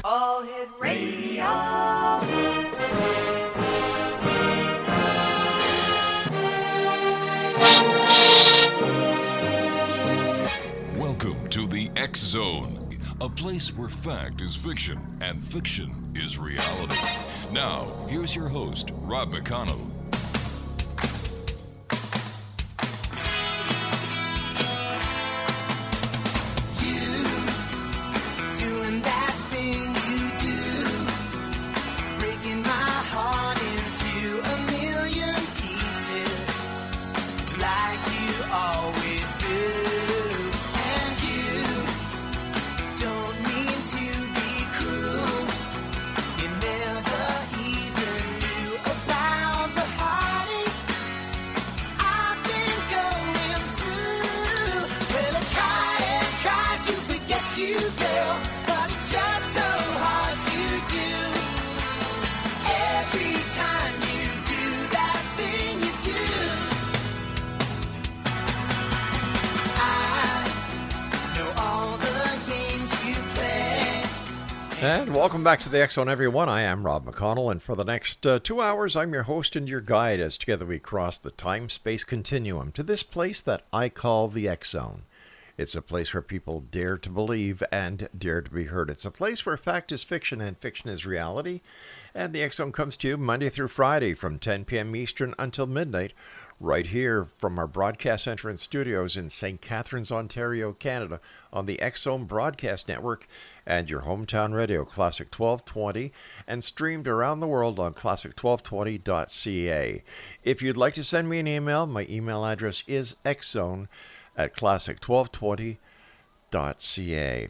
All Hit Radio. Welcome to the X Zone, a place where fact is fiction and fiction is reality. Now, here's your host, Rob McConnell. And welcome back to the X Zone, everyone. I am Rob McConnell, and for the next 2 hours, I'm your host and your guide as together we cross the time-space continuum to this place that I call the X Zone. It's a place where people dare to believe and dare to be heard. It's a place where fact is fiction and fiction is reality. And the X Zone comes to you Monday through Friday from 10 p.m. Eastern until midnight, right here from our broadcast center and studios in St. Catharines, Ontario, Canada, on the X Zone Broadcast Network and your hometown radio, Classic 1220, and streamed around the world on classic1220.ca. If you'd like to send me an email, my email address is xzone@classic1220.ca.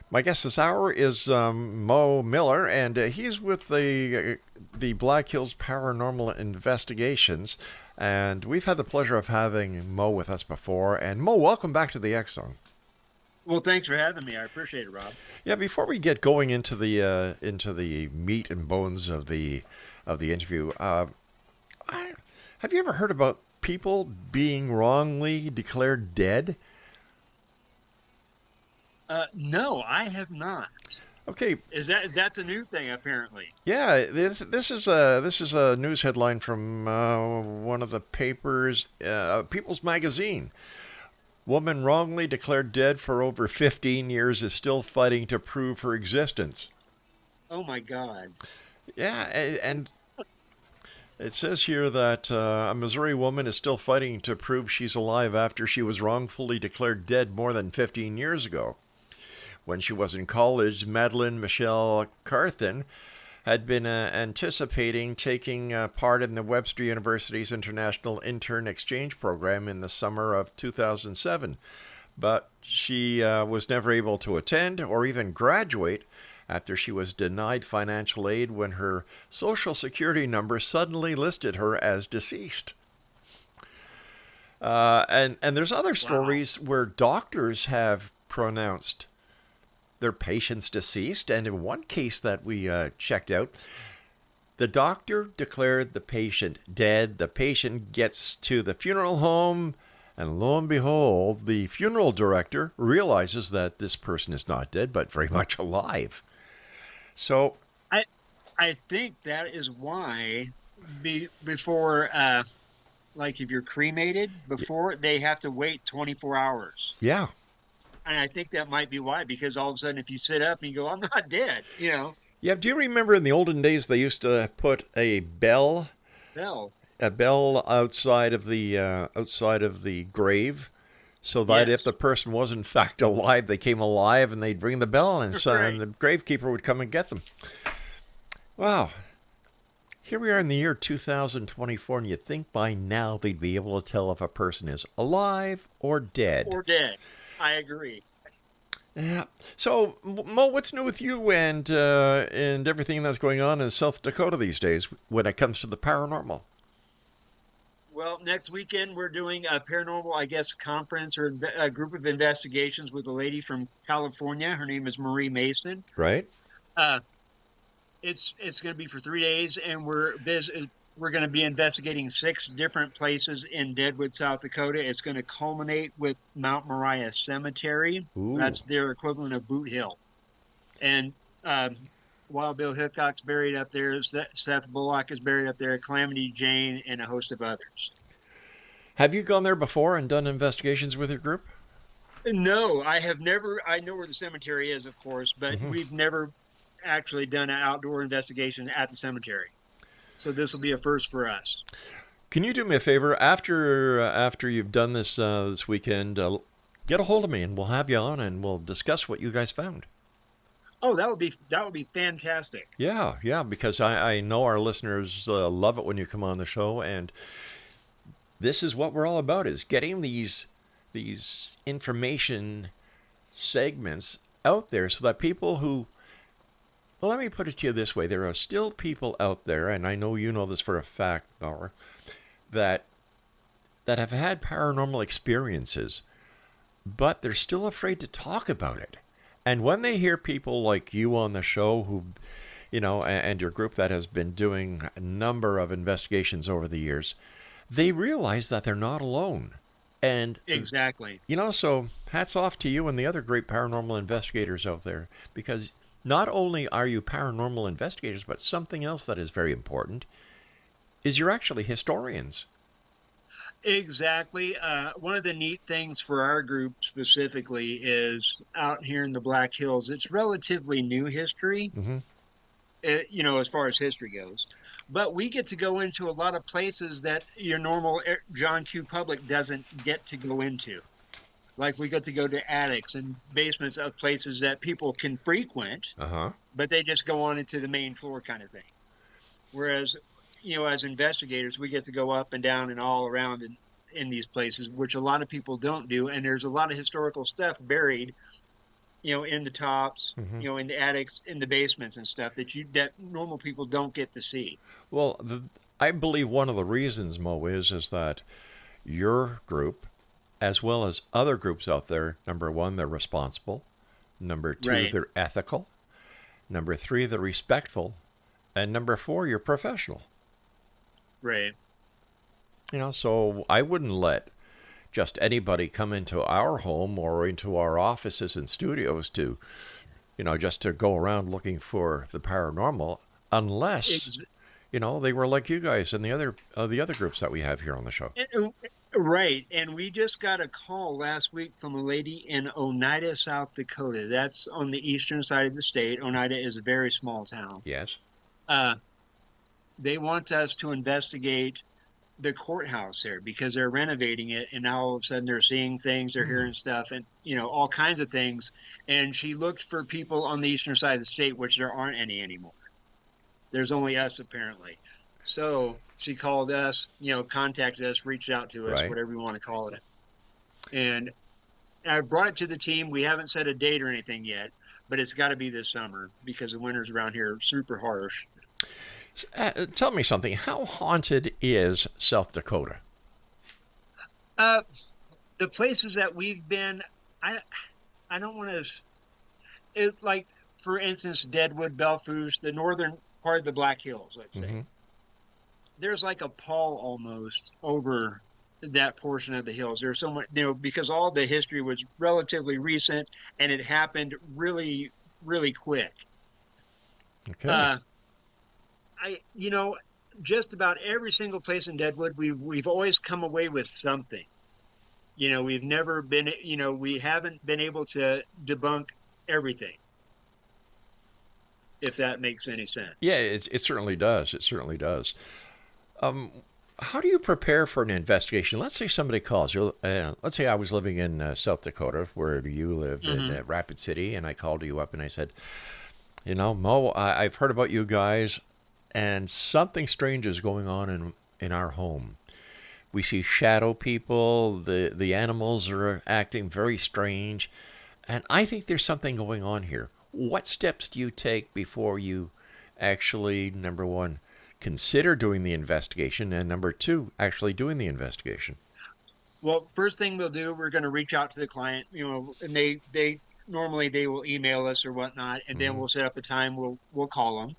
My guest this hour is Mo Miller, and he's with the Black Hills Paranormal Investigations. And we've had the pleasure of having Mo with us before. And Mo, welcome back to the X Zone. Well, thanks for having me. I appreciate it, Rob. Yeah, before we get going into the meat and bones of the interview, have you ever heard about people being wrongly declared dead? No, I have not. Okay. That's a new thing apparently? Yeah, this is a news headline from one of the papers, People's Magazine. Woman wrongly declared dead for over 15 years is still fighting to prove her existence. Oh my God. Yeah, and it says here that a Missouri woman is still fighting to prove she's alive after she was wrongfully declared dead more than 15 years ago. When she was in college, Madeline Michelle Carthen had been anticipating taking part in the Webster University's International Intern Exchange Program in the summer of 2007. But she was never able to attend or even graduate after she was denied financial aid when her Social Security number suddenly listed her as deceased. And there's other stories where doctors have pronounced their patients deceased, and in one case that we checked out, the doctor declared the patient dead. The patient gets to the funeral home, and lo and behold, the funeral director realizes that this person is not dead, but very much alive. So I think that is why before, like if you're cremated, before they have to wait 24 hours. Yeah. And I think that might be why, because all of a sudden, if you sit up and you go, I'm not dead, you know. Yeah, do you remember in the olden days they used to put a bell outside of the grave, so that if the person was in fact alive, they came alive, and they'd ring the bell, and the gravekeeper would come and get them. Wow. Here we are in the year 2024, and you'd think by now they'd be able to tell if a person is alive or dead. I agree. Yeah. So, Mo, what's new with you and everything that's going on in South Dakota these days when it comes to the paranormal? Well, next weekend we're doing a paranormal, conference or a group of investigations with a lady from California. Her name is Marie Mason. Right. It's going to be for 3 days, and we're going to be investigating 6 different places in Deadwood, South Dakota. It's going to culminate with Mount Moriah Cemetery. Ooh. That's their equivalent of Boot Hill. And Wild Bill Hickok's buried up there. Seth Bullock is buried up there. Calamity Jane and a host of others. Have you gone there before and done investigations with your group? No, I have never. I know where the cemetery is, of course, but Mm-hmm. we've never actually done an outdoor investigation at the cemetery. So this will be a first for us. Can you do me a favor after you've done this this weekend? Get a hold of me and we'll have you on and we'll discuss what you guys found. Oh, that would be fantastic. Yeah, yeah, because I know our listeners love it when you come on the show, and this is what we're all about: is getting these information segments out there so that people who, well, let me put it to you this way: there are still people out there, and I know you know this for a fact, Laura, that have had paranormal experiences, but they're still afraid to talk about it. And when they hear people like you on the show who, and your group that has been doing a number of investigations over the years, they realize that they're not alone. And, Exactly. so hats off to you and the other great paranormal investigators out there, because not only are you paranormal investigators, but something else that is very important is you're actually historians. Exactly. One of the neat things for our group specifically is out here in the Black Hills. It's relatively new history, Mm-hmm. as far as history goes. But we get to go into a lot of places that your normal John Q. public doesn't get to go into. Like we get to go to attics and basements of places that people can frequent, Uh-huh. but they just go on into the main floor kind of thing. Whereas, as investigators, we get to go up and down and all around in these places, which a lot of people don't do. And there's a lot of historical stuff buried, in the tops, Mm-hmm. in the attics, in the basements and stuff that normal people don't get to see. Well, I believe one of the reasons, Mo, is that your group, as well as other groups out there, number one, they're responsible. Number two, Right. they're ethical. Number three, they're respectful. And number four, you're professional. Right. So I wouldn't let just anybody come into our home or into our offices and studios to, just to go around looking for the paranormal, unless, Ex- they were like you guys and the other groups that we have here on the show. Right. And we just got a call last week from a lady in Oneida, South Dakota. That's on the eastern side of the state. Oneida is a very small town. Yes. They want us to investigate the courthouse there because they're renovating it, and now all of a sudden they're seeing things, they're hearing stuff, and all kinds of things. And she looked for people on the eastern side of the state, which there aren't any anymore. There's only us apparently. So she called us, contacted us, reached out to us, Right. whatever you want to call it. And I brought it to the team. We haven't set a date or anything yet, but it's got to be this summer because the winters around here are super harsh. Tell me something. How haunted is South Dakota? The places that we've been, I don't want to. It's like, for instance, Deadwood, Belfouche, the northern part of the Black Hills. Let's say Mm-hmm. there's like a pall almost over that portion of the hills. There's so much, because all the history was relatively recent and it happened really, really quick. Okay. Just about every single place in Deadwood, we've always come away with something. We've never been, we haven't been able to debunk everything, if that makes any sense. Yeah, it certainly does. It certainly does. How do you prepare for an investigation? Let's say somebody calls you. Let's say I was living in South Dakota, where you live, in Rapid City, and I called you up and I said, Mo, I've heard about you guys, and something strange is going on in our home. We see shadow people. The animals are acting very strange, and I think there's something going on here. What steps do you take before you actually, number one, consider doing the investigation, and number two, actually doing the investigation? Well, first thing we'll do, we're going to reach out to the client, and they normally they will email us or whatnot, and then we'll set up a time. We'll call them,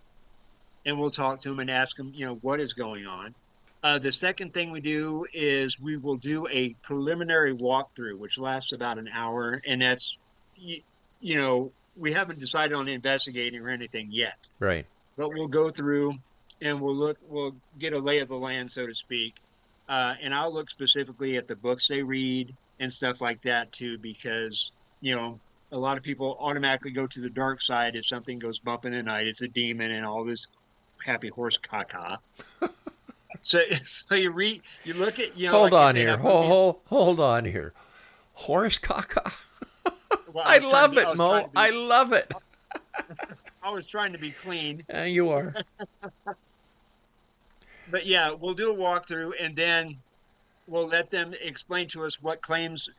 and we'll talk to them and ask them, what is going on. The second thing we do is we will do a preliminary walkthrough, which lasts about an hour, and that's, we haven't decided on investigating or anything yet, Right. but we'll go through and we'll get a lay of the land, so to speak. And I'll look specifically at the books they read and stuff like that too, because, a lot of people automatically go to the dark side if something goes bump in the night. It's a demon and all this happy horse caca. So you look at, Hold on here. Hold on here. Horse caca. Well, I love it, Mo. I love it. I was trying to be clean. You are. But yeah, we'll do a walkthrough and then we'll let them explain to us what claims,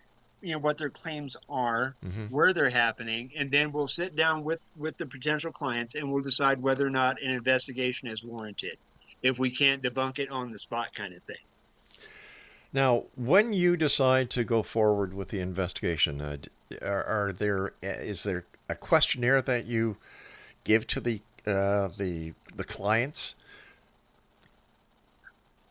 what their claims are, where they're happening, and then we'll sit down with the potential clients and we'll decide whether or not an investigation is warranted, if we can't debunk it on the spot kind of thing. Now, when you decide to go forward with the investigation, is there a questionnaire that you give to the clients?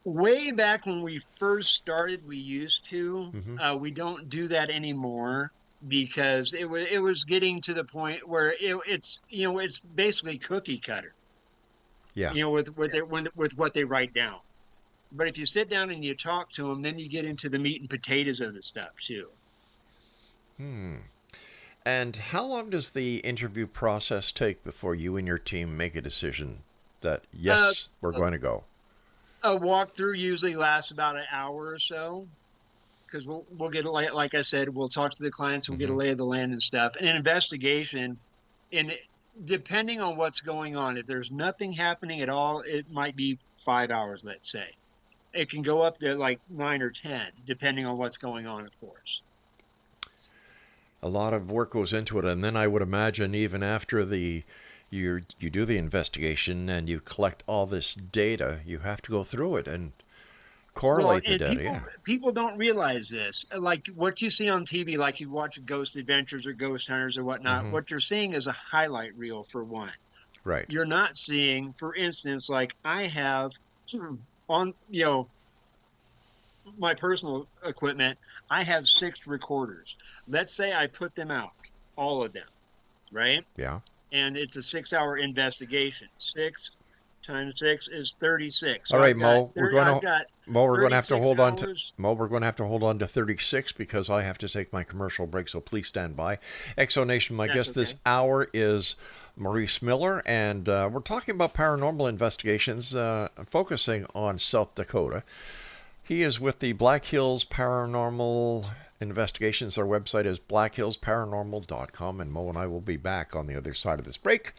Way back when we first started, we used to. We don't do that anymore because it was getting to the point where it's basically cookie cutter. Yeah. With what they write down. But if you sit down and you talk to them, then you get into the meat and potatoes of the stuff too. And how long does the interview process take before you and your team make a decision that yes, we're going to go? A walkthrough usually lasts about an hour or so, because we'll get like I said, we'll talk to the clients, we'll get a lay of the land and stuff. And an investigation, and depending on what's going on, if there's nothing happening at all, it might be 5 hours, let's say. It can go up to like 9 or 10, depending on what's going on, of course. A lot of work goes into it, and then I would imagine even after you do the investigation and you collect all this data, you have to go through it and correlate the data. People don't realize this. Like what you see on TV, like you watch Ghost Adventures or Ghost Hunters or whatnot, what you're seeing is a highlight reel for one. Right. You're not seeing, for instance, like I have on, my personal equipment, I have 6 recorders. Let's say I put them out, all of them, right? Yeah. And it's a 6-hour investigation. 6 times 6 is 36. So all right, Mo. We're going to have to hold on to 36 because I have to take my commercial break. So please stand by. Exonation. My guest this hour is Maurice Miller, and we're talking about paranormal investigations, focusing on South Dakota. He is with the Black Hills Paranormal Investigations. Their website is blackhillsparanormal.com, and Mo and I will be back on the other side of this break,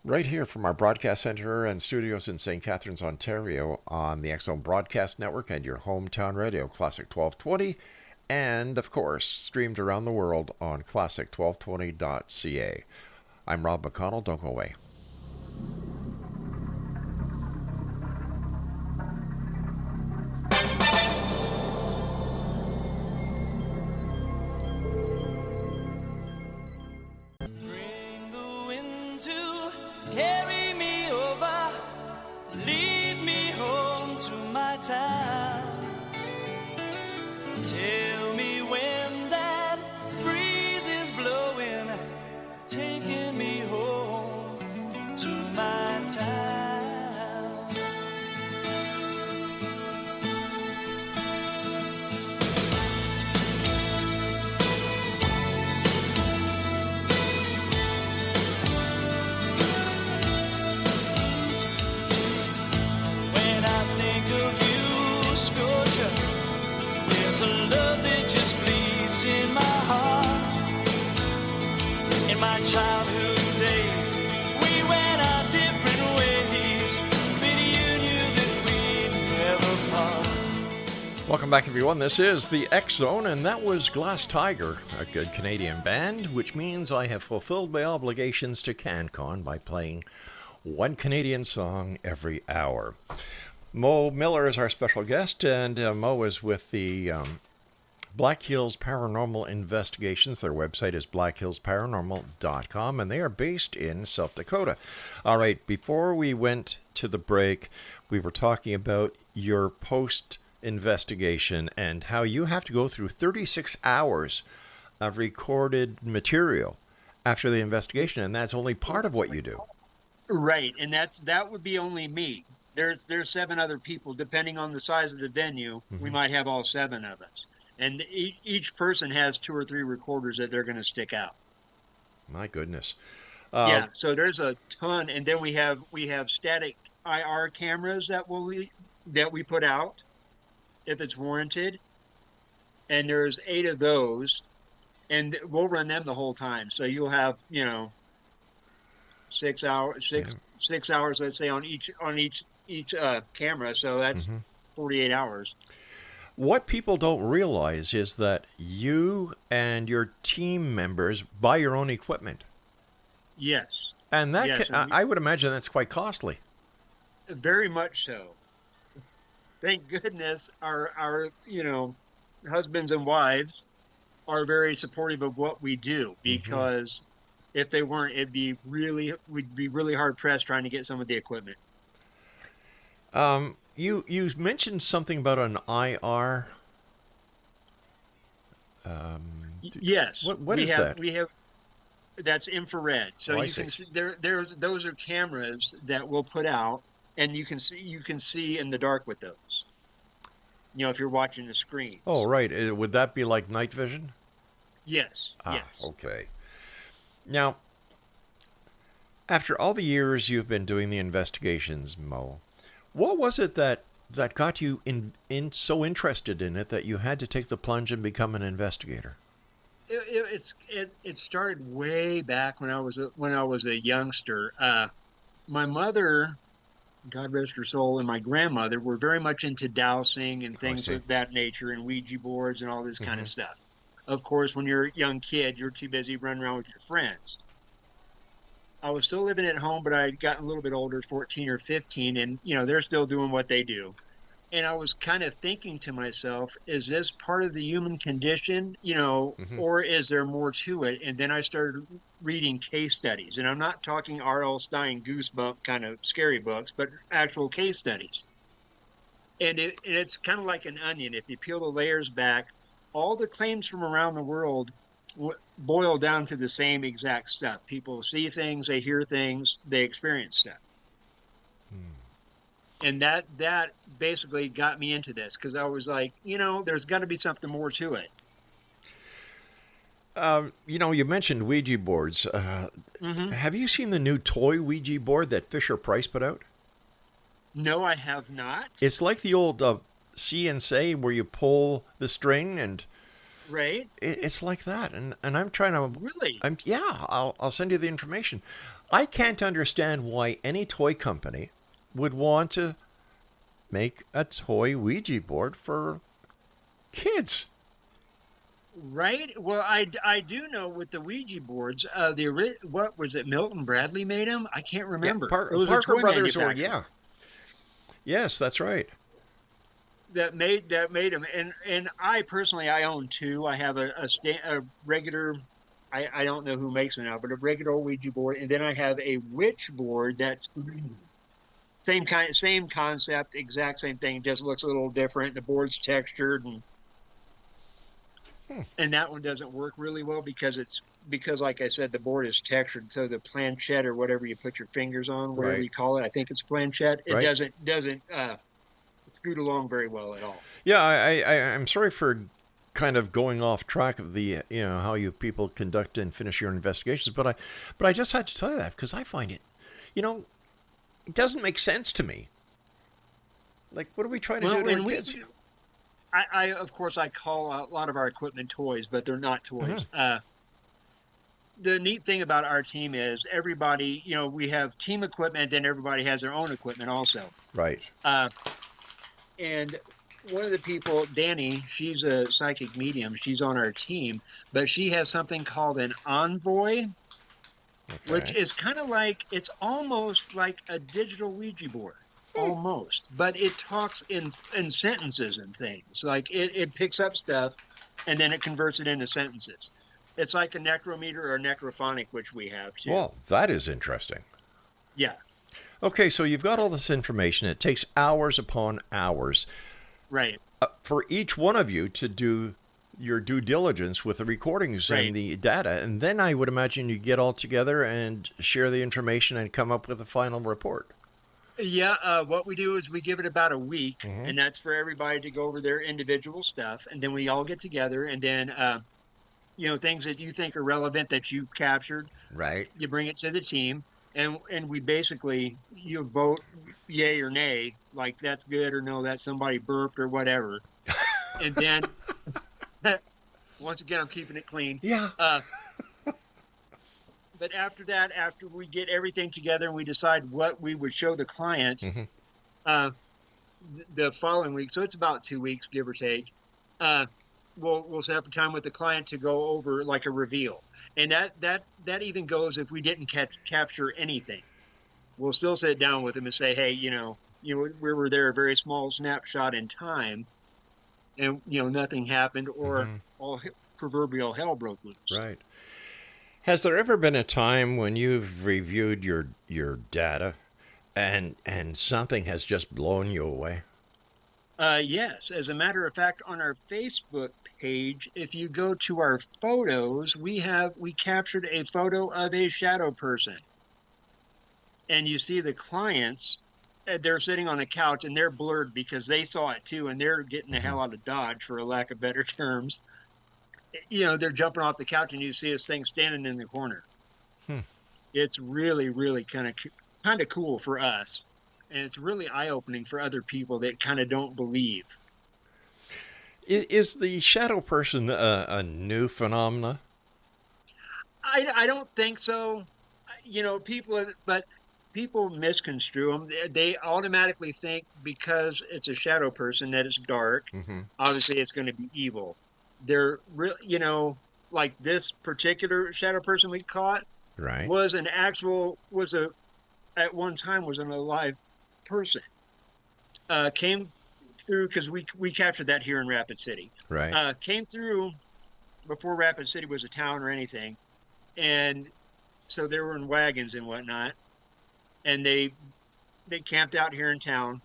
right here from our broadcast center and studios in St. Catharines, Ontario, on the X Zone Broadcast Network and your hometown radio, Classic 1220, and, of course, streamed around the world on classic1220.ca. I'm Rob McConnell. Don't go away. Bring the wind to carry me over, lead me home to my town. Tell me when that breeze is blowing, taking me home to my town. When I think of you, Scotia, there's a love that just bleeds in my heart. In my childhood days, we went our different ways, but you knew that we'd never part. Welcome back, everyone. This is the X Zone, and that was Glass Tiger, a good Canadian band, which means I have fulfilled my obligations to CanCon by playing one Canadian song every hour. Mo Miller is our special guest, and Mo is with the Black Hills Paranormal Investigations. Their website is blackhillsparanormal.com, and they are based in South Dakota. All right, before we went to the break, we were talking about your post-investigation and how you have to go through 36 hours of recorded material after the investigation, and that's only part of what you do. Right, and that would be only me. There's 7 other people. Depending on the size of the venue, we might have all 7 of us. And each person has 2 or 3 recorders that they're going to stick out. My goodness. Yeah, so there's a ton, and then we have static IR cameras that we put out if it's warranted, and there's 8 of those, and we'll run them the whole time. So you'll have 6 hours, 6 hours, let's say, on each camera. So that's 48 hours. What people don't realize is that you and your team members buy your own equipment. Yes. And that Yes, I would imagine that's quite costly. Very much so. Thank goodness our husbands and wives are very supportive of what we do, because if they weren't, we'd be really hard pressed trying to get some of the equipment. You mentioned something about an IR. Yes. What is that? We have. That's infrared. So I you can see. see those are cameras that we'll put out, and you can see in the dark with those. If you're watching the screen. Oh, right. Would that be like night vision? Yes. Yes. Okay. Now, after all the years you've been doing the investigations, Mo, what was it that got you in so interested in it that you had to take the plunge and become an investigator? It started way back when I was a youngster. My mother, God rest her soul, and my grandmother were very much into dowsing and things of that nature, and Ouija boards and all this kind of stuff. Of course, when you're a young kid, you're too busy running around with your friends. I was still living at home, but I'd gotten a little bit older, 14 or 15, and they're still doing what they do. And I was kind of thinking to myself, is this part of the human condition, or is there more to it? And then I started reading case studies. And I'm not talking R.L. Stein goosebump kind of scary books, but actual case studies. And it's kind of like an onion. If you peel the layers back, all the claims from around the world boil down to the same exact stuff. People see things, they hear things, they experience stuff. And that basically got me into this, because I was like, there's got to be something more to it. You mentioned Ouija boards. Have you seen the new toy Ouija board that Fisher-Price put out? No, I have not. It's like the old See and Say, where you pull the string, and right. It's like that. And I'm trying to really. I'll send you the information. I can't understand why any toy company would want to make a toy Ouija board for kids. Right. Well, I do know with the Ouija boards, what was it? Milton Bradley made them. I can't remember. Yeah, Parker Brothers, yes, that's right. That made them, and I personally I own 2. I have a regular. I don't know who makes them now, but a regular Ouija board, and then I have a witch board that's 3D. Same concept, exact same thing, just looks a little different. The board's textured, and that one doesn't work really well because like I said, the board is textured. So the planchette, or whatever you put your fingers on, whatever you call it, I think it's planchette. It doesn't scoot along very well at all. Yeah, I'm sorry for kind of going off track of the how you people conduct and finish your investigations, but I just had to tell you that because I find it, it doesn't make sense to me. Like, what are we trying to do to our kids? I of course, I call a lot of our equipment toys, but they're not toys. The neat thing about our team is everybody, we have team equipment, and everybody has their own equipment also. Right. And one of the people, Danny, she's a psychic medium. She's on our team, but she has something called an envoy. Okay. Which is kind of like, it's almost like a digital Ouija board, almost. But it talks in sentences and things. Like it picks up stuff, and then it converts it into sentences. It's like a necrometer or a necrophonic, which we have too. Well, that is interesting. Yeah. Okay, so you've got all this information. It takes hours upon hours. Right. For each one of you to do your due diligence with the recordings Right. and the data, and then I would imagine you get all together and share the information and come up with a final report. Yeah, what we do is we give it about a week, Mm-hmm. and that's for everybody to go over their individual stuff, and then we all get together, and then things that you think are relevant that you captured, Right. you bring it to the team, and we basically you vote yay or nay, like that's good or no, that somebody burped or whatever, and then once again, I'm keeping it clean. Yeah. But after that, after we get everything together and we decide what we would show the client, Mm-hmm. uh, the following week, so it's about 2 weeks, give or take, we'll set up a time with the client to go over like a reveal, and that even goes if we didn't capture anything. We'll still sit down with them and say, hey, we were there a very small snapshot in time, and nothing happened, or Mm-hmm. all proverbial hell broke loose. Right. Has there ever been a time when you've reviewed your data and something has just blown you away? Yes, as a matter of fact, on our Facebook page, if you go to our photos, we captured a photo of a shadow person, and you see the clients. They're sitting on a couch and they're blurred because they saw it too, and they're getting the hell out of Dodge, for a lack of better terms. They're jumping off the couch, and you see this thing standing in the corner. Hmm. It's really, really kind of cool for us, and it's really eye-opening for other people that kind of don't believe. Is the shadow person a new phenomena? I don't think so. People misconstrue them. They automatically think because it's a shadow person that it's dark. Mm-hmm. Obviously, it's going to be evil. They're like this particular shadow person we caught Right. at one time was an alive person. Came through because we captured that here in Rapid City. Right. Came through before Rapid City was a town or anything, and so they were in wagons and whatnot, and they camped out here in town.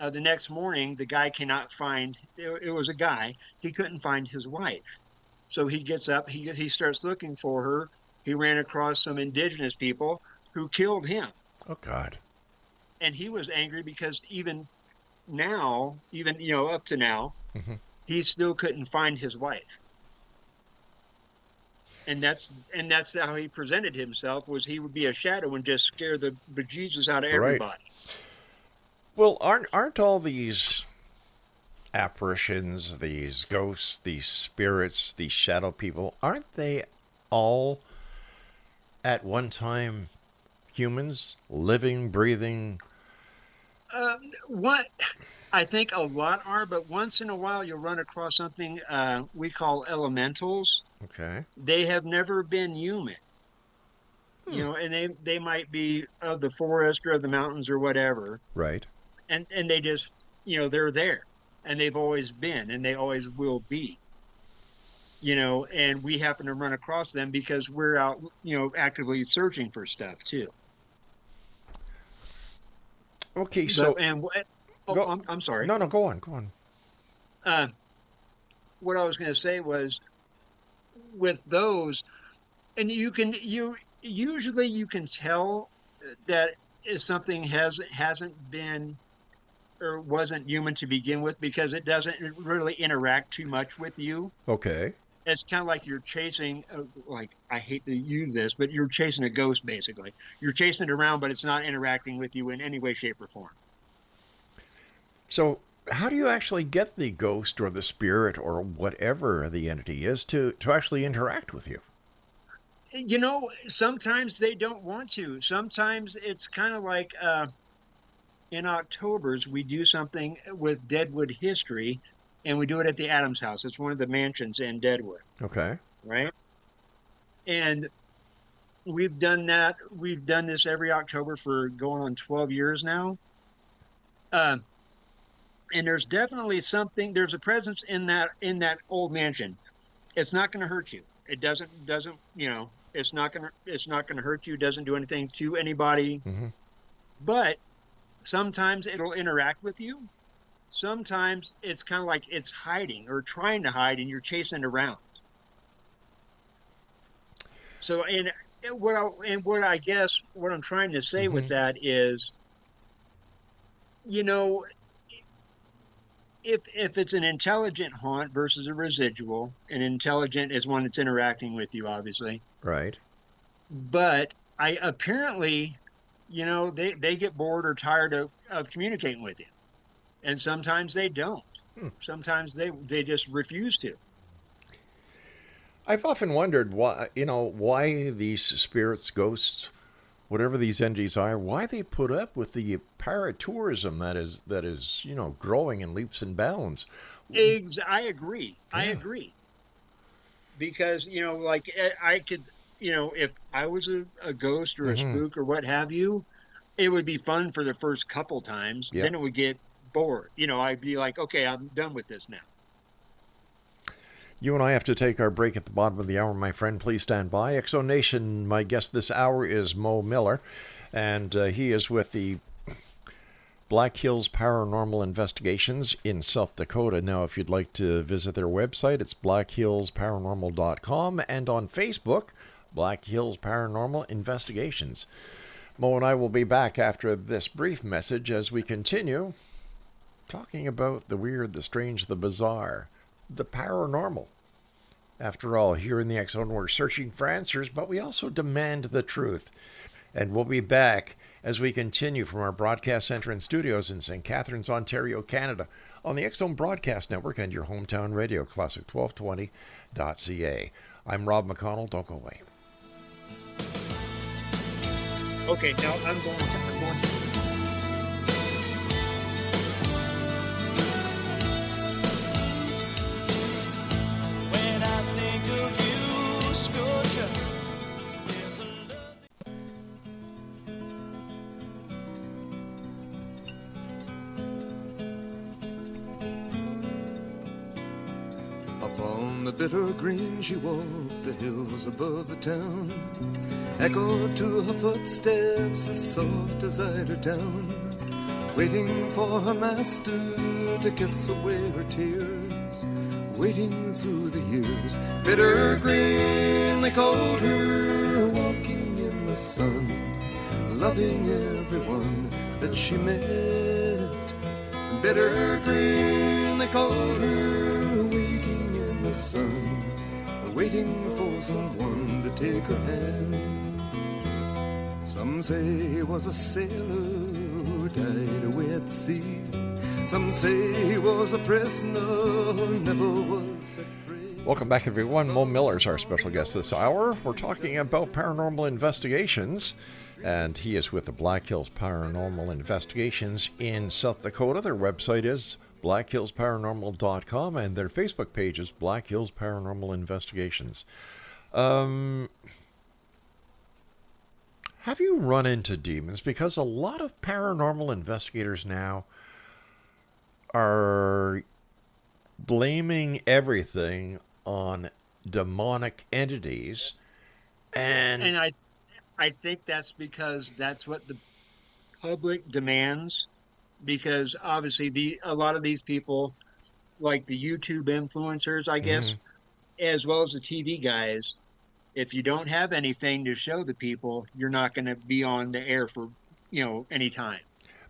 The next morning, the guy cannot find. It was a guy. He couldn't find his wife, so he gets up. He starts looking for her. He ran across some indigenous people who killed him, Oh God. and he was angry because even now, up to now, Mm-hmm. he still couldn't find his wife. And that's how he presented himself, was he would be a shadow and just scare the bejesus out of everybody. Well, aren't all these apparitions, these ghosts, these spirits, these shadow people, aren't they all at one time humans, living, breathing? What I think a lot are, but once in a while you'll run across something we call elementals. Okay. They have never been human, and they might be of the forest or of the mountains or whatever, Right. and they just they're there, and they've always been, and they always will be. And we happen to run across them because we're out, actively searching for stuff too. Okay. So go- I'm sorry. no, go on, go on. What I was going to say was, with those, and you usually can tell that if something hasn't been or wasn't human to begin with, because it doesn't really interact too much with you. Okay. It's kind of like you're chasing, like, I hate to use this, but you're chasing a ghost, basically. You're chasing it around, but it's not interacting with you in any way, shape, or form. So how do you actually get the ghost or the spirit or whatever the entity is to actually interact with you? Sometimes they don't want to. Sometimes it's kind of like in October's, we do something with Deadwood history, and we do it at the Adams House. It's one of the mansions in Deadwood, Okay. right? And we've done that. We've done this every October for going on 12 years now. And there's definitely something. There's a presence in that old mansion. It's not going to hurt you. It doesn't. It's not going to hurt you. It doesn't do anything to anybody. Mm-hmm. But sometimes it'll interact with you, sometimes it's kind of like it's hiding or trying to hide, and you're chasing it around. So, what I guess what I'm trying to say with that is, you know, if it's an intelligent haunt versus a residual, an intelligent is one that's interacting with you, obviously. Right. But I apparently, they get bored or tired of communicating with you. And sometimes they don't. Sometimes they just refuse to. I've often wondered why these spirits, ghosts, whatever these entities are, why they put up with the paratourism that is growing in leaps and bounds. I agree. Yeah. I agree. Because, like I could, if I was a ghost or a spook or what have you, it would be fun for the first couple times. Yep. Then it would get bored. I'd be like, okay, I'm done with this now. You and I have to take our break at the bottom of the hour, my friend. Please stand by. Exo Nation, my guest this hour is Mo Miller, and he is with the Black Hills Paranormal Investigations in South Dakota. Now, if you'd like to visit their website, it's blackhillsparanormal.com, and on Facebook, Black Hills Paranormal Investigations. Mo and I will be back after this brief message as we continue talking about the weird, the strange, the bizarre, the paranormal. After all, here in the X Zone, we're searching for answers, but we also demand the truth. And we'll be back as we continue from our broadcast center and studios in St. Catharines, Ontario, Canada, on the X Zone Broadcast Network and your hometown radio, classic1220.ca. I'm Rob McConnell. Don't go away. Okay, now I'm going to... Upon the bitter green she walked, the hills above the town echoed to her footsteps as soft as eider down, waiting for her master to kiss away her tears, waiting through the years. Bitter green they called her, walking in the sun, loving everyone that she met. Bitter green they called her, waiting in the sun, waiting for someone to take her hand. Some say he was a sailor who died away at sea. Some say he was a prisoner who never was set free. Welcome back, everyone. Mo Miller's our special guest this hour. We're talking about paranormal investigations, and he is with the Black Hills Paranormal Investigations in South Dakota. Their website is blackhillsparanormal.com, and their Facebook page is Black Hills Paranormal Investigations. Have you run into demons? Because a lot of paranormal investigators now are blaming everything on demonic entities, and I think that's because that's what the public demands, because obviously a lot of these people, like the YouTube influencers, I guess, as well as the TV guys, if you don't have anything to show the people, you're not going to be on the air for, any time.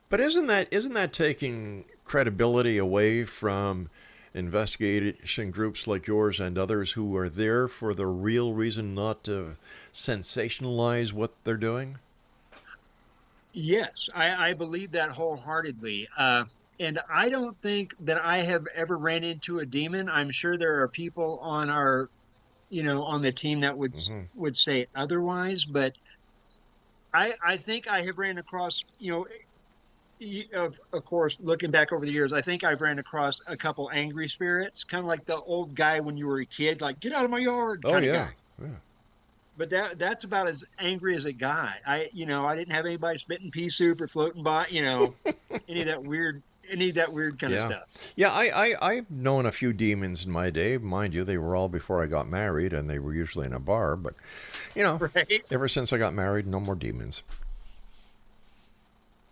But isn't that taking credibility away from investigation groups like yours and others who are there for the real reason, not to sensationalize what they're doing? Yes, I believe that wholeheartedly. And I don't think that I have ever ran into a demon. I'm sure there are people on our, on the team that would say otherwise, but I think I have ran across, of course, looking back over the years, I think I've ran across a couple angry spirits, kind of like the old guy when you were a kid, like, get out of my yard kind of guy. Yeah. But that's about as angry as it got. I didn't have anybody spitting pea soup or floating by, any of that weird kind of stuff. Yeah, I've known a few demons in my day. Mind you, they were all before I got married, and they were usually in a bar. But, right? Ever since I got married, no more demons.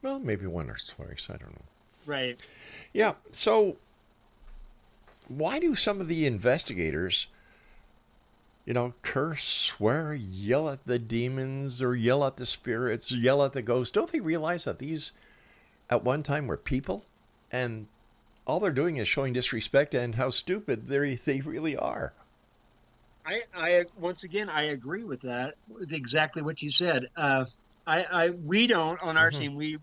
Well, maybe one or twice. I don't know. Right. Yeah. So why do some of the investigators, curse, swear, yell at the demons or yell at the spirits, yell at the ghosts? Don't they realize that these at one time were people, and all they're doing is showing disrespect and how stupid they really are? I once again, I agree with that. With exactly what you said. We don't on our Hmm. team. We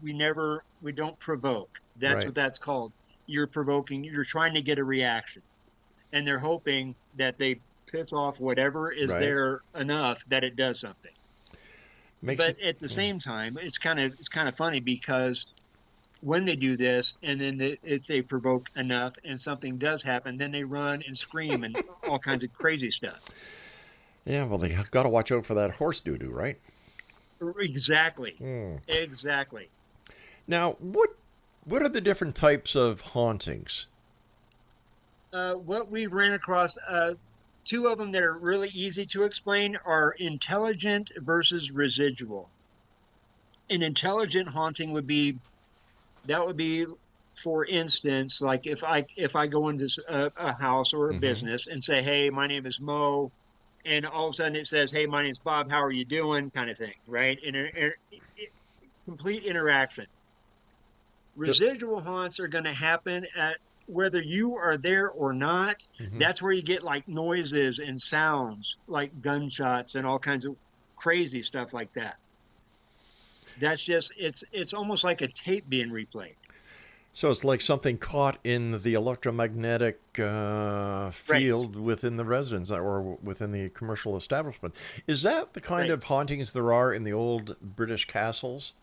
don't provoke. That's Right. what that's called. You're provoking. You're trying to get a reaction, and they're hoping that they piss off whatever is Right. there enough that it does something. Makes me. But at the same time, it's kind of funny because when they do this, and then if they provoke enough and something does happen, then they run and scream and all kinds of crazy stuff. Yeah. Well, they got to watch out for that horse doo doo, right? Exactly. Hmm. Exactly. Now, what are the different types of hauntings? What we've ran across, two of them that are really easy to explain are intelligent versus residual. An intelligent haunting would be, for instance, like if I go into a house or a Hmm. business and say, "Hey, my name is Mo," and all of a sudden it says, "Hey, my name's Bob. How are you doing?" kind of thing, right? Complete interaction. Residual haunts are going to happen at whether you are there or not. Hmm. That's where you get like noises and sounds like gunshots and all kinds of crazy stuff like that. That's just it's almost like a tape being replayed. So it's like something caught in the electromagnetic Right. field within the residence or within the commercial establishment. Is that the kind Right. of hauntings there are in the old British castles?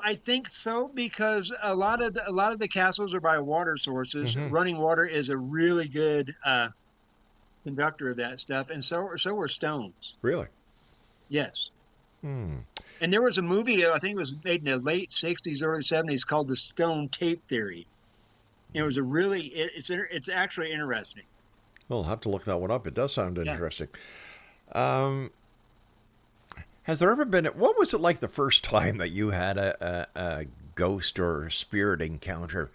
I think so because a lot of the castles are by water sources. Hmm. Running water is a really good conductor of that stuff, and so are stones. Really? Yes. Hmm. And there was a movie, I think it was made in the late 60s, early 70s called The Stone Tape Theory. It was it's actually interesting. We'll have to look that one up. It does sound Yeah. interesting. Um, has there ever been? What was it like the first time that you had a ghost or spirit encounter,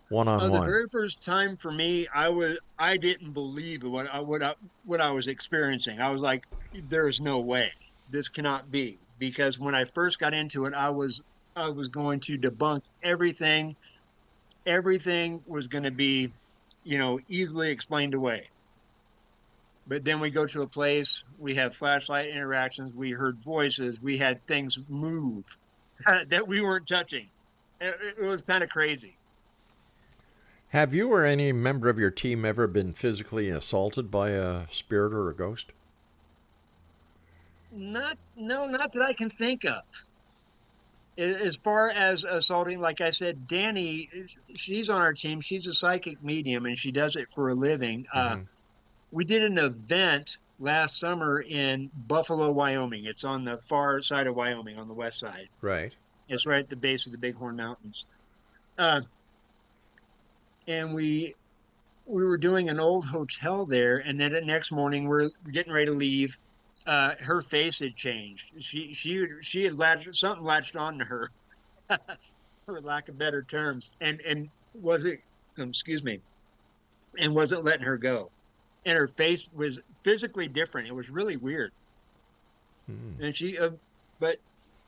one on The one? very first time for me, I didn't believe what I was experiencing. I was like, there's no way. This cannot be. Because when I first got into it, I was going to debunk everything. Everything was going to be, easily explained away. But then we go to a place, we have flashlight interactions, we heard voices, we had things move that we weren't touching. It was kind of crazy. Have you or any member of your team ever been physically assaulted by a spirit or a ghost? Not, no, not that I can think of. As far as assaulting, like I said, Danny, she's on our team. She's a psychic medium and she does it for a living. Hmm. We did an event last summer in Buffalo, Wyoming. It's on the far side of Wyoming, on the west side. Right. It's right at the base of the Bighorn Mountains. Uh, and we were doing an old hotel there, and then the next morning we're getting ready to leave. Her face had changed. She had latched on to her, for lack of better terms, and wasn't excuse me, and wasn't letting her go. And her face was physically different. It was really weird. Hmm. And but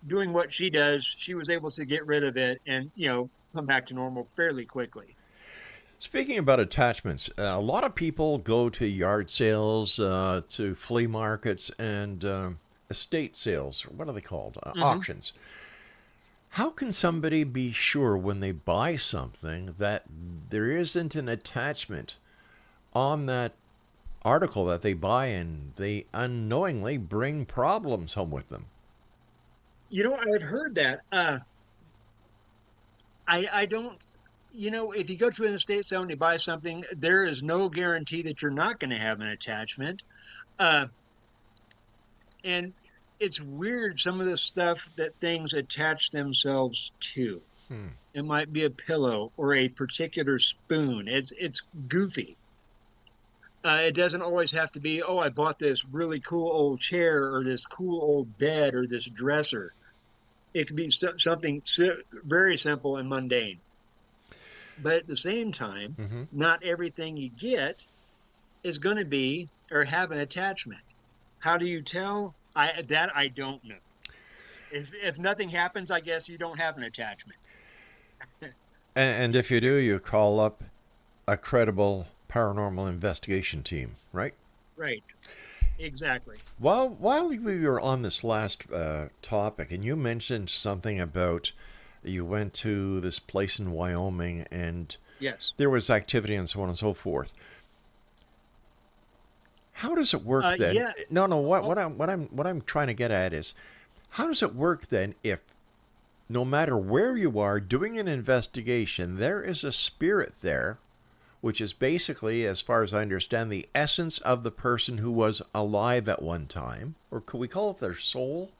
doing what she does, she was able to get rid of it and come back to normal fairly quickly. Speaking about attachments, a lot of people go to yard sales, to flea markets, and estate sales. What are they called? Hmm. Auctions. How can somebody be sure when they buy something that there isn't an attachment on that article that they buy and they unknowingly bring problems home with them? I had heard that. I don't. If you go to an estate sale and you buy something, there is no guarantee that you're not going to have an attachment. Uh, and it's weird some of the stuff that things attach themselves to. Hmm. It might be a pillow or a particular spoon. It's goofy. It doesn't always have to be, oh, I bought this really cool old chair or this cool old bed or this dresser. It could be something very simple and mundane. But at the same time, not everything you get is going to be or have an attachment. How do you tell? I don't know. If nothing happens, I guess you don't have an attachment. And if you do, you call up a credible paranormal investigation team, right? Right. Exactly. While we were on this last topic, and you mentioned something about you went to this place in Wyoming and Yes. there was activity and so on and so forth. How does it work then? Yeah. No. What I'm trying to get at is, how does it work then if no matter where you are doing an investigation, there is a spirit there, which is basically, as far as I understand, the essence of the person who was alive at one time, or could we call it their soul?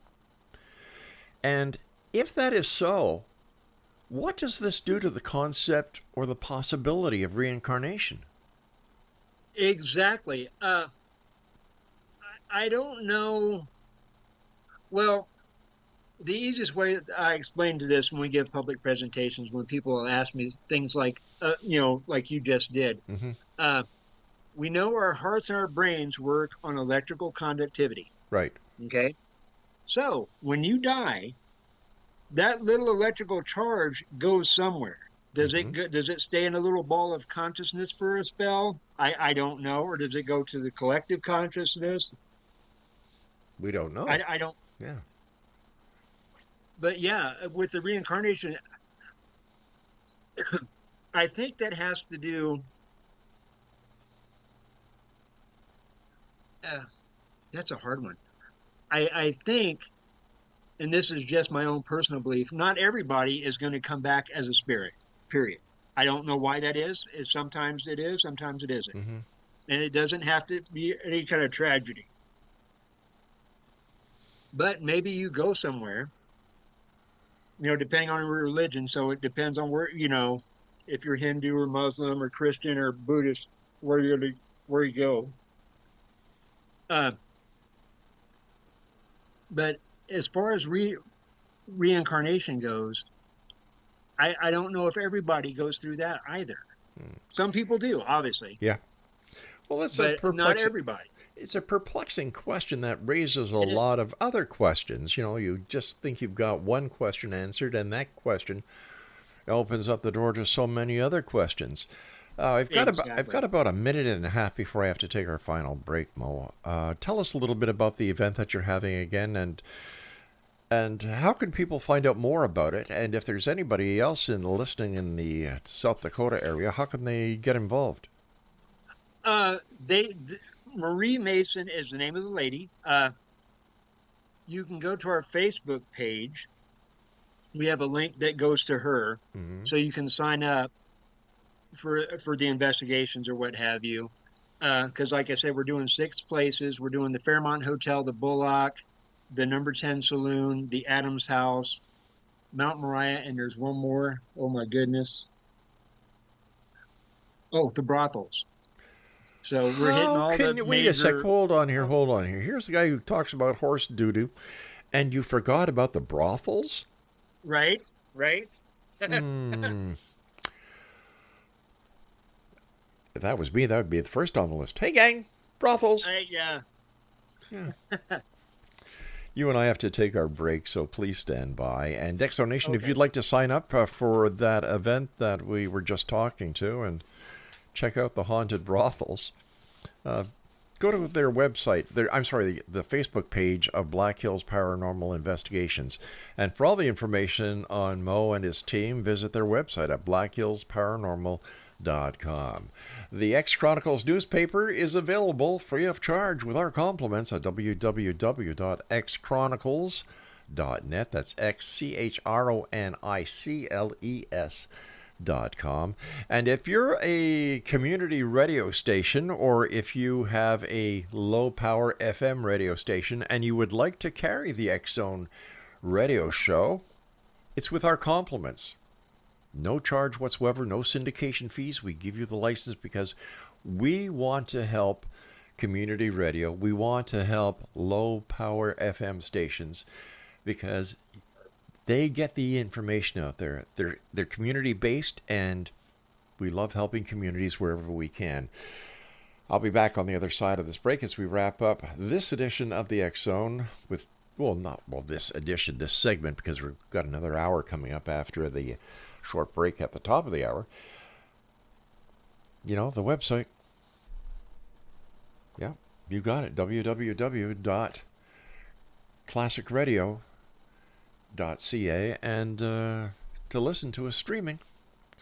And if that is so, what does this do to the concept or the possibility of reincarnation? Exactly. I don't know. Well, the easiest way I explain to this when we give public presentations, when people ask me things like, like you just did, we know our hearts and our brains work on electrical conductivity. Right. Okay. So when you die, that little electrical charge goes somewhere. Does it stay in a little ball of consciousness for a spell? I don't know. Or does it go to the collective consciousness? We don't know. I don't. Yeah. But yeah, with the reincarnation, I think that has to do. That's a hard one. I think, and this is just my own personal belief, not everybody is going to come back as a spirit, period. I don't know why that is. Sometimes it is, sometimes it isn't. And it doesn't have to be any kind of tragedy. But maybe you go somewhere, depending on your religion. So it depends on where, if you're Hindu or Muslim or Christian or Buddhist, where you go. But as far as reincarnation goes, I don't know if everybody goes through that either. Some people do, obviously. Yeah. Well, that's but not everybody. It's a perplexing question that raises a lot of other questions. You just think you've got one question answered, and that question opens up the door to so many other questions. I've got about a minute and a half before I have to take our final break, Mo. Tell us a little bit about the event that you're having again, and how can people find out more about it? And if there's anybody else listening in the South Dakota area, how can they get involved? Marie Mason is the name of the lady. You can go to our Facebook page. We have a link that goes to her, so you can sign up for the investigations or what have you. Because, like I said, we're doing 6 places. We're doing the Fairmont Hotel, the Bullock, the Number 10 Saloon, the Adams House, Mount Moriah, and there's one more. Oh my goodness! Oh, the brothels. So we're hitting all the Wait a sec. Hold on here. Here's the guy who talks about horse doo-doo, and you forgot about the brothels? Right. If that was me, that would be the first on the list. Hey, gang, brothels. Yeah. You and I have to take our break, so please stand by. And Exo Nation, if Okay. you'd like to sign up for that event that we were just talking to and check out the haunted brothels, go to their website. The Facebook page of Black Hills Paranormal Investigations. And for all the information on Mo and his team, visit their website at blackhillsparanormal.com. The X Chronicles newspaper is available free of charge with our compliments at www.xchronicles.net. That's XCHRONICLES.com. And if you're a community radio station, or if you have a low power FM radio station and you would like to carry the X Zone radio show, it's with our compliments. No charge whatsoever, no syndication fees. We give you the license because we want to help community radio. We want to help low power FM stations because They get the information out there. They're community based, and we love helping communities wherever we can. I'll be back on the other side of this break as we wrap up this edition of the X Zone with, this edition, this segment, because we've got another hour coming up after the short break at the top of the hour. You know, the website. Yeah, you got it. www.classicradio.ca, and to listen to us streaming,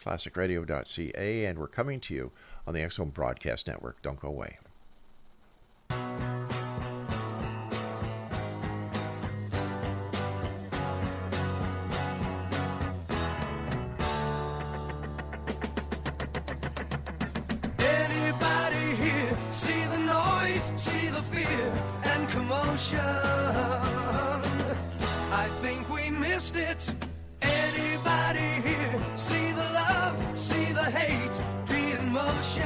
classicradio.ca, and we're coming to you on the X Zone Broadcast Network. Don't go away. Anybody here see the noise, see the fear and commotion? I think we missed it. Anybody here see the love, see the hate, the emotion?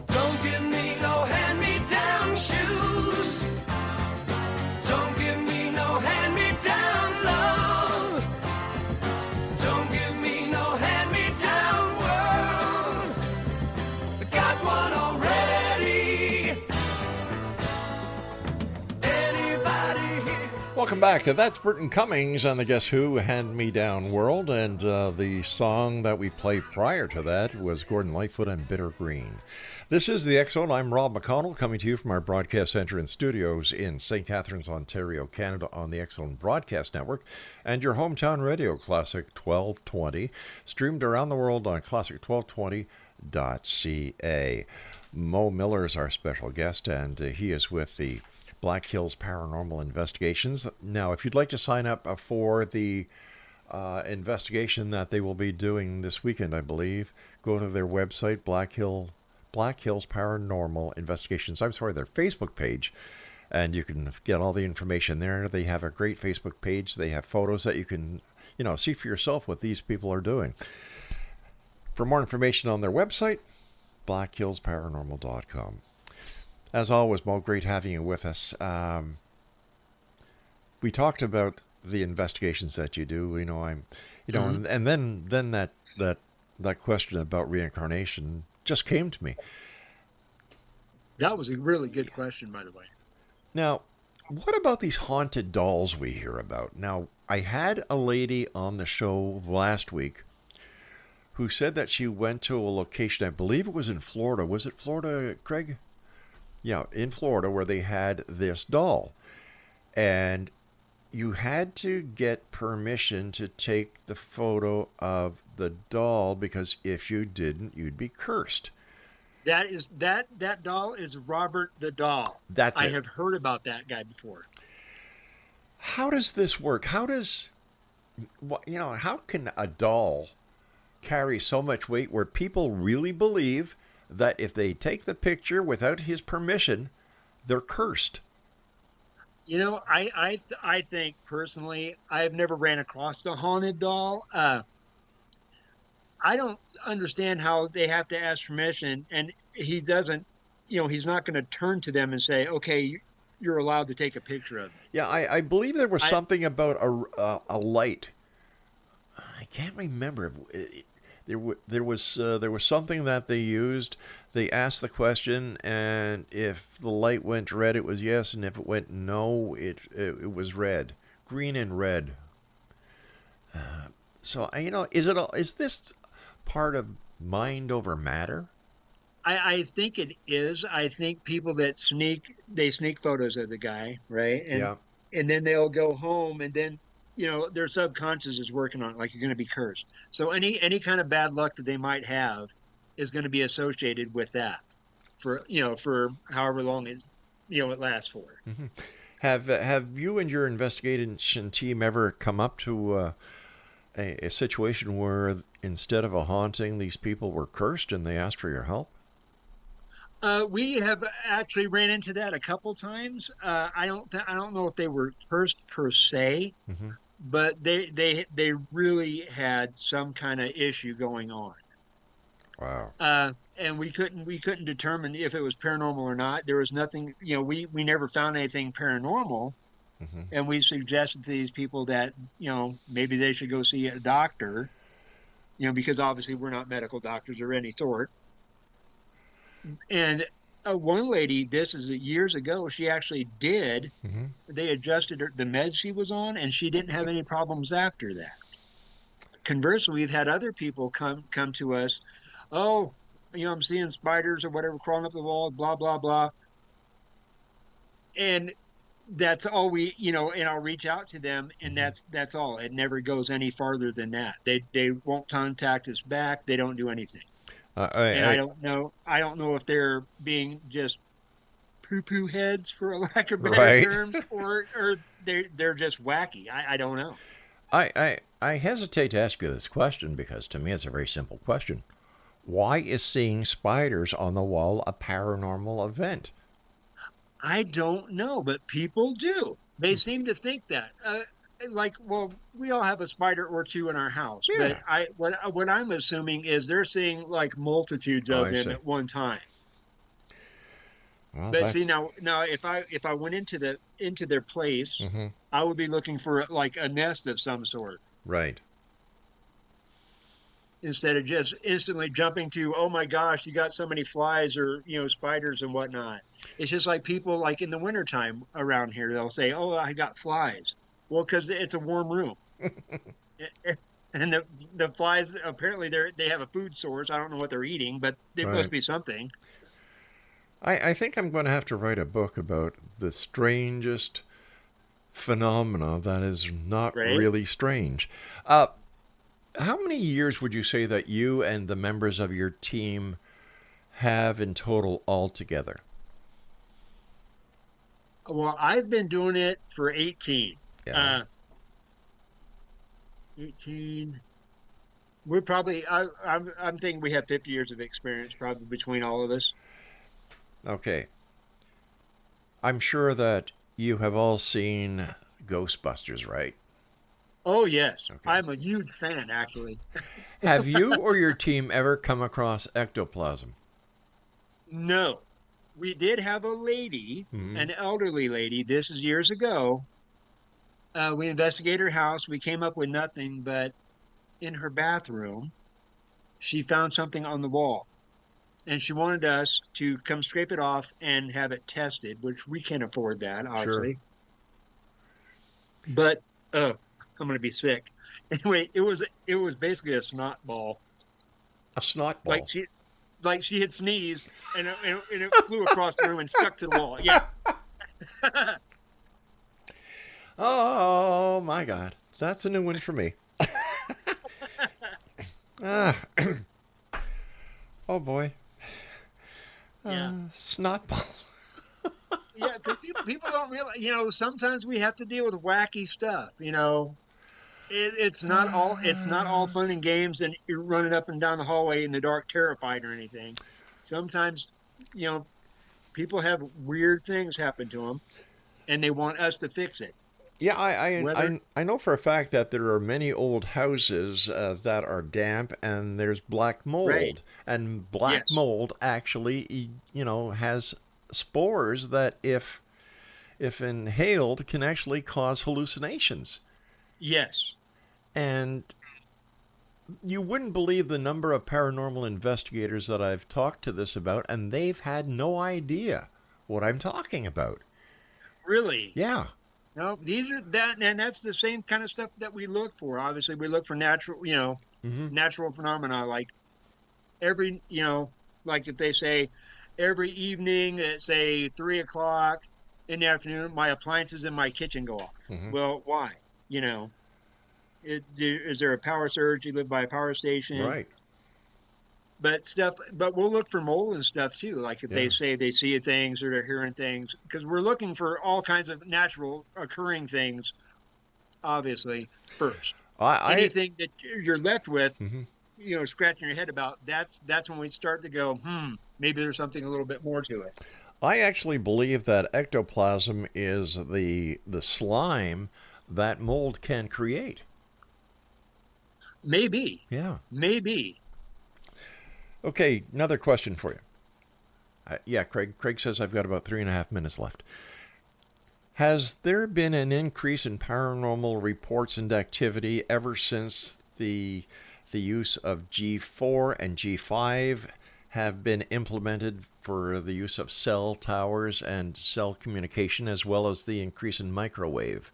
Don't give me no hand-me-down shoes. Don't give me no hand-me-down love. Don't give me no hand-me-down world. I got one already. Anybody here? Welcome back. That's Burton Cummings on the Guess Who Hand-Me-Down World, and the song that we played prior to that was Gordon Lightfoot and Bitter Green. This is the X Zone. I'm Rob McConnell, coming to you from our broadcast center and studios in St. Catharines, Ontario, Canada, on the X Zone Broadcast Network, and your hometown radio, Classic 1220, streamed around the world on classic1220.ca. Mo Miller is our special guest, and he is with the Black Hills Paranormal Investigations. Now, if you'd like to sign up for the investigation that they will be doing this weekend, I believe, go to their website, Black Hills Paranormal Investigations. Their Facebook page, and you can get all the information there. They have a great Facebook page. They have photos that you can, see for yourself what these people are doing. For more information on their website, blackhillsparanormal.com. As always, Mo, great having you with us. We talked about the investigations that you do. And then that question about reincarnation just came to me. That was a really good question, by the way. Now, what about these haunted dolls we hear about? Now, I had a lady on the show last week who said that she went to a location, I believe it was in Florida. Was it Florida, Craig? Yeah, in Florida, where they had this doll. And you had to get permission to take the photo of the doll, because if you didn't, you'd be cursed. That doll is Robert the Doll. I have heard about that guy before. How does this work? How can a doll carry so much weight where people really believe that if they take the picture without his permission, they're cursed? I think personally, I've never ran across the haunted doll. I don't understand how they have to ask permission, and he doesn't, he's not going to turn to them and say, okay, you're allowed to take a picture of me. Yeah, I believe there was something about a light. I can't remember. There was something that they used. They asked the question, and if the light went red, it was yes, and if it went no, it was red, green and red. So is this part of mind over matter? I think it is. I think people that sneak photos of the guy, right? And then they'll go home, and then their subconscious is working on it, like you're going to be cursed. So any kind of bad luck that they might have is going to be associated with that for however long it lasts for. Mm-hmm. Have you and your investigation team ever come up to a situation where instead of a haunting, these people were cursed and they asked for your help? We have actually ran into that a couple times. I don't know if they were cursed per se, mm-hmm. but they really had some kind of issue going on. Wow. And we couldn't determine if it was paranormal or not. There was nothing, we never found anything paranormal. Mm-hmm. And we suggested to these people that, maybe they should go see a doctor, because obviously we're not medical doctors of any sort. And one lady, this is years ago, she actually did. Mm-hmm. They adjusted the meds she was on, and she didn't have any problems after that. Conversely, we've had other people come to us. Oh, I'm seeing spiders or whatever crawling up the wall, blah, blah, blah. And that's all and I'll reach out to them, and that's all. It never goes any farther than that. They won't contact us back. They don't do anything. I don't know if they're being just poo-poo heads, for a lack of better terms, or they're just wacky. I don't know. I hesitate to ask you this question because to me it's a very simple question. Why is seeing spiders on the wall a paranormal event? I don't know, but people do. They seem to think that. We all have a spider or two in our house, Yeah. but what I'm assuming is they're seeing like multitudes of them at one time. Well, but see now if I went into their place, mm-hmm. I would be looking for like a nest of some sort. Right. Instead of just instantly jumping to, oh my gosh, you got so many flies or spiders and whatnot. It's just like people like in the wintertime around here, they'll say, oh, I got flies. Well, because it's a warm room. And the flies, apparently they have a food source. I don't know what they're eating, but there must be something. I think I'm going to have to write a book about the strangest phenomena that is not really strange. How many years would you say that you and the members of your team have in total altogether? Well, I've been doing it for 18. Yeah. 18. We're probably, I'm thinking we have 50 years of experience probably between all of us. Okay. I'm sure that you have all seen Ghostbusters, right? Oh, yes. Okay. I'm a huge fan, actually. Have you or your team ever come across ectoplasm? No. We did have a lady, an elderly lady. This is years ago. We investigated her house. We came up with nothing, but in her bathroom, she found something on the wall. And she wanted us to come scrape it off and have it tested, which we can't afford that, obviously. Sure. But, I'm going to be sick. Anyway, it was basically a snot ball. A snot ball? Like she had sneezed and it flew across the room and stuck to the wall. Yeah. Oh, my God. That's a new one for me. Oh, boy. Snot ball. Yeah, because people don't realize, sometimes we have to deal with wacky stuff, It's not all fun and games and you're running up and down the hallway in the dark terrified or anything. Sometimes, people have weird things happen to them and they want us to fix it. Yeah, I know for a fact that there are many old houses that are damp and there's black mold. Right. And black mold actually, has spores that if inhaled can actually cause hallucinations. Yes. And you wouldn't believe the number of paranormal investigators that I've talked to this about, and they've had no idea what I'm talking about. Really? Yeah. No, and that's the same kind of stuff that we look for. Obviously, we look for natural, natural phenomena like every, like if they say every evening at say 3:00 in the afternoon, my appliances in my kitchen go off. Mm-hmm. Well, why? Is there a power surge? You live by a power station, right? But we'll look for mold and stuff too. Like if they say they see things or they're hearing things, because we're looking for all kinds of natural occurring things. Obviously, first, anything that you're left with, scratching your head about. That's when we start to go, maybe there's something a little bit more to it. I actually believe that ectoplasm is the slime that mold can create. Maybe. Yeah. Maybe. Okay, another question for you. Yeah, Craig. Craig says I've got about 3.5 minutes left. Has there been an increase in paranormal reports and activity ever since the use of G4 and G5 have been implemented for the use of cell towers and cell communication, as well as the increase in microwave?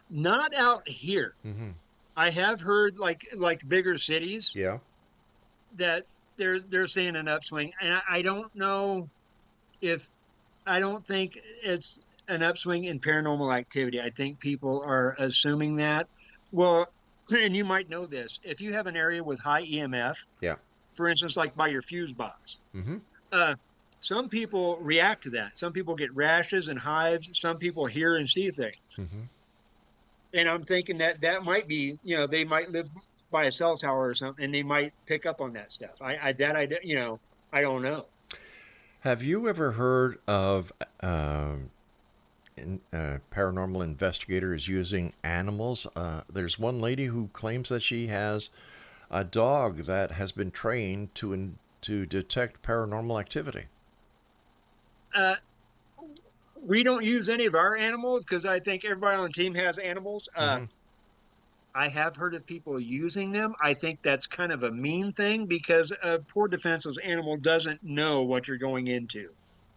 Not out here. Mm-hmm. I have heard like bigger cities Yeah. that they're seeing an upswing, and I don't know if I don't think it's an upswing in paranormal activity. I think people are assuming that. Well, and you might know this. If you have an area with high EMF, Yeah. for instance, like by your fuse box, Mm-hmm. some people react to that. Some people get rashes and hives. Some people hear and see things. Mm-hmm. And I'm thinking that might be, they might live by a cell tower or something, and they might pick up on that stuff. I don't know. Have you ever heard of paranormal investigators using animals? There's one lady who claims that she has a dog that has been trained to detect paranormal activity. We don't use any of our animals because I think everybody on the team has animals. Mm-hmm. I have heard of people using them. I think that's kind of a mean thing because a poor defenseless animal doesn't know what you're going into.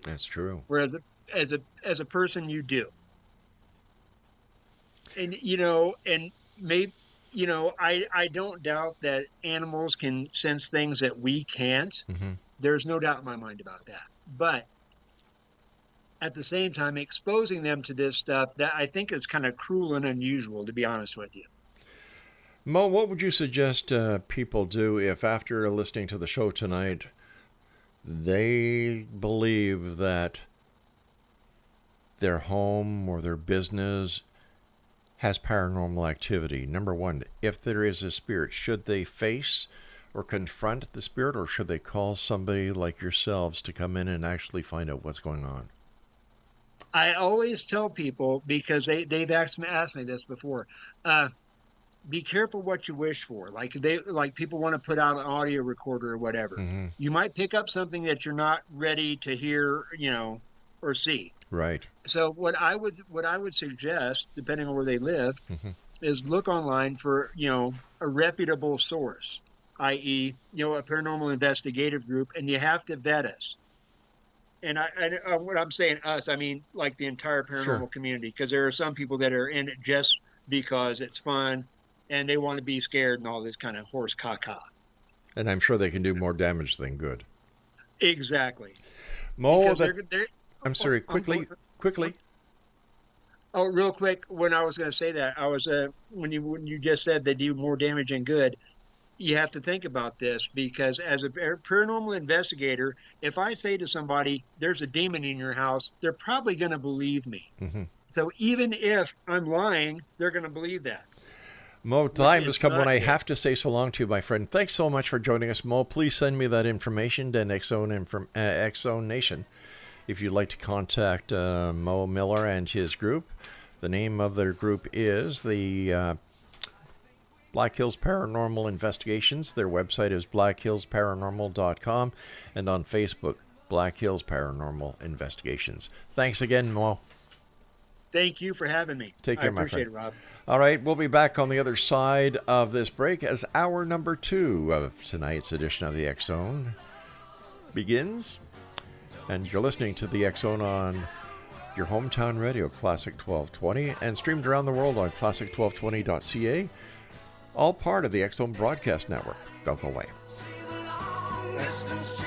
That's true. Whereas as a person, you do. And and maybe I don't doubt that animals can sense things that we can't. Mm-hmm. There's no doubt in my mind about that. But at the same time, exposing them to this stuff, that I think is kind of cruel and unusual, to be honest with you. Mo, what would you suggest people do if, after listening to the show tonight, they believe that their home or their business has paranormal activity? Number one, if there is a spirit, should they face or confront the spirit, or should they call somebody like yourselves to come in and actually find out what's going on? I always tell people, because they've asked me this before, be careful what you wish for. Like people want to put out an audio recorder or whatever. Mm-hmm. You might pick up something that you're not ready to hear, or see. Right. So what I would suggest, depending on where they live, Mm-hmm. is look online for a reputable source, i.e., a paranormal investigative group, and you have to vet us. And I when I'm saying us, I mean like the entire paranormal community, because there are some people that are in it just because it's fun and they want to be scared and all this kind of horse caca. And I'm sure they can do more damage than good. Exactly. Mo, I'm sorry, quickly. Oh, real quick, when I was going to say that, I was when you just said they do more damage than good, you have to think about this, because as a paranormal investigator, if I say to somebody, there's a demon in your house, they're probably going to believe me. Mm-hmm. So even if I'm lying, they're going to believe that. Mo, time has come when I have to say so long to you, my friend. Thanks so much for joining us, Mo. Please send me that information to X-Zone Nation if you'd like to contact Mo Miller and his group. The name of their group is the Black Hills Paranormal Investigations. Their website is blackhillsparanormal.com, and on Facebook, Black Hills Paranormal Investigations. Thanks again, Mo. Thank you for having me. Take care, my friend. I appreciate it, Rob. All right, we'll be back on the other side of this break as hour number 2 of tonight's edition of the X-Zone begins. And you're listening to the X-Zone on your hometown radio, Classic 1220, and streamed around the world on classic1220.ca, all part of the X-Zone Broadcast Network. Don't go away. See the long distance